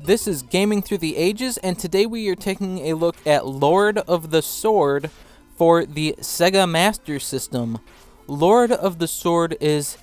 This is Gaming Through the Ages, and today we are taking a look at Lord of the Sword for the Sega Master System. Lord of the Sword is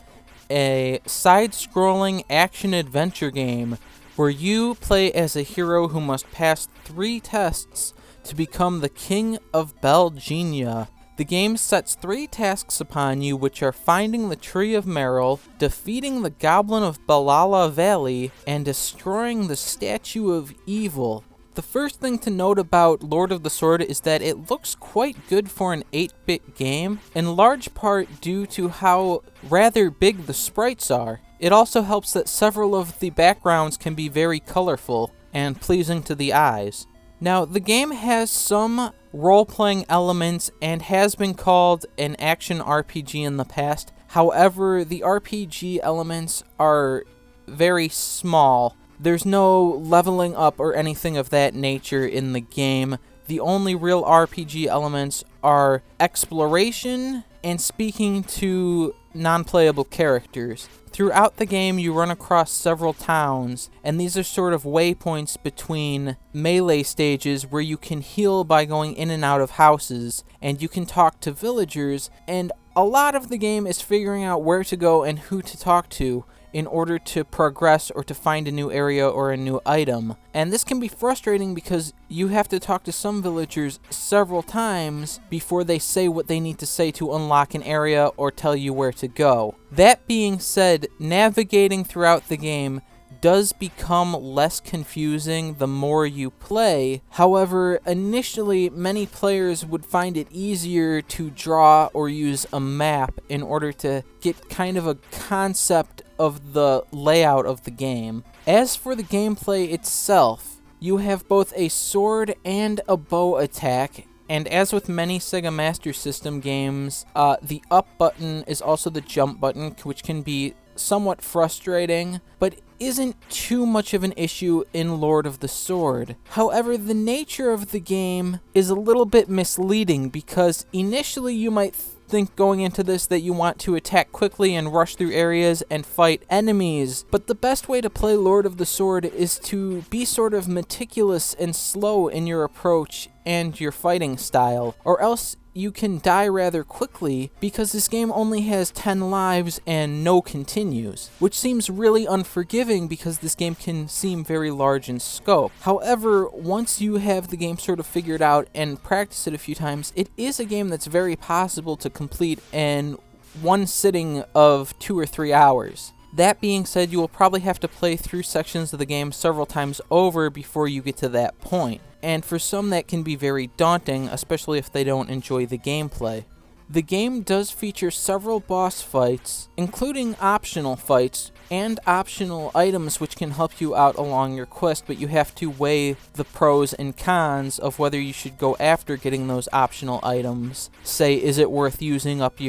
a side-scrolling action-adventure game where you play as a hero who must pass 3 tests to become the King of Belgenia. The game sets 3 tasks upon you, which are finding the Tree of Merrill, defeating the Goblin of Balala Valley, and destroying the Statue of Evil. The first thing to note about Lord of the Sword is that it looks quite good for an 8-bit game, in large part due to how rather big the sprites are. It also helps that several of the backgrounds can be very colorful and pleasing to the eyes. Now, the game has some role-playing elements and has been called an action RPG in the past. However, the RPG elements are very small. There's no leveling up or anything of that nature in the game. The only real RPG elements are exploration and speaking to non-playable characters. Throughout the game, you run across several towns, and these are sort of waypoints between melee stages where you can heal by going in and out of houses, and you can talk to villagers, and a lot of the game is figuring out where to go and who to talk to in order to progress or to find a new area or a new item. And this can be frustrating because you have to talk to some villagers several times before they say what they need to say to unlock an area or tell you where to go. That being said, navigating throughout the game does become less confusing the more you play. However, initially, many players would find it easier to draw or use a map in order to get kind of a concept of the layout of the game. As for the gameplay itself, you have both a sword and a bow attack, and as with many Sega Master System games, the up button is also the jump button, which can be somewhat frustrating, but isn't too much of an issue in Lord of the Sword. However, the nature of the game is a little bit misleading because initially you might think going into this that you want to attack quickly and rush through areas and fight enemies, but the best way to play Lord of the Sword is to be sort of meticulous and slow in your approach and your fighting style, or else you can die rather quickly because this game only has 10 lives and no continues, which seems really unforgiving because this game can seem very large in scope. However, once you have the game sort of figured out and practice it a few times, it is a game that's very possible to complete in one sitting of 2 or 3 hours. That being said, you will probably have to play through sections of the game several times over before you get to that point. And for some that can be very daunting, especially if they don't enjoy the gameplay. The game does feature several boss fights, including optional fights and optional items which can help you out along your quest, but you have to weigh the pros and cons of whether you should go after getting those optional items. Say, is it worth using up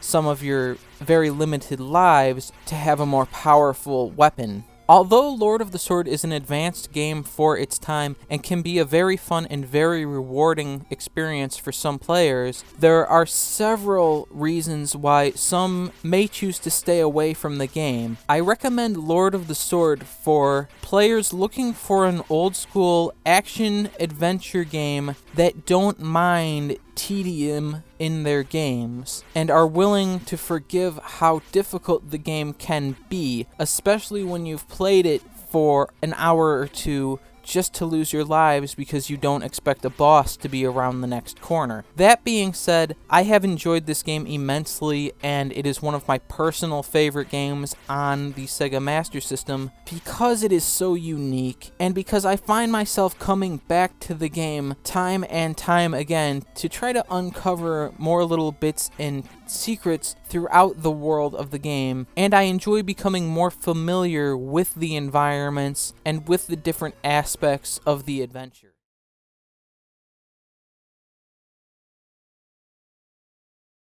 some of your very limited lives to have a more powerful weapon? Although Lord of the Sword is an advanced game for its time and can be a very fun and very rewarding experience for some players, there are several reasons why some may choose to stay away from the game. I recommend Lord of the Sword for players looking for an old-school action-adventure game that don't mind tedium in their games and are willing to forgive how difficult the game can be, especially when you've played it for an hour or two just to lose your lives because you don't expect a boss to be around the next corner. That being said, I have enjoyed this game immensely, and it is one of my personal favorite games on the Sega Master System because it is so unique, and because I find myself coming back to the game time and time again to try to uncover more little bits and secrets throughout the world of the game, and I enjoy becoming more familiar with the environments and with the different aspects of the adventure.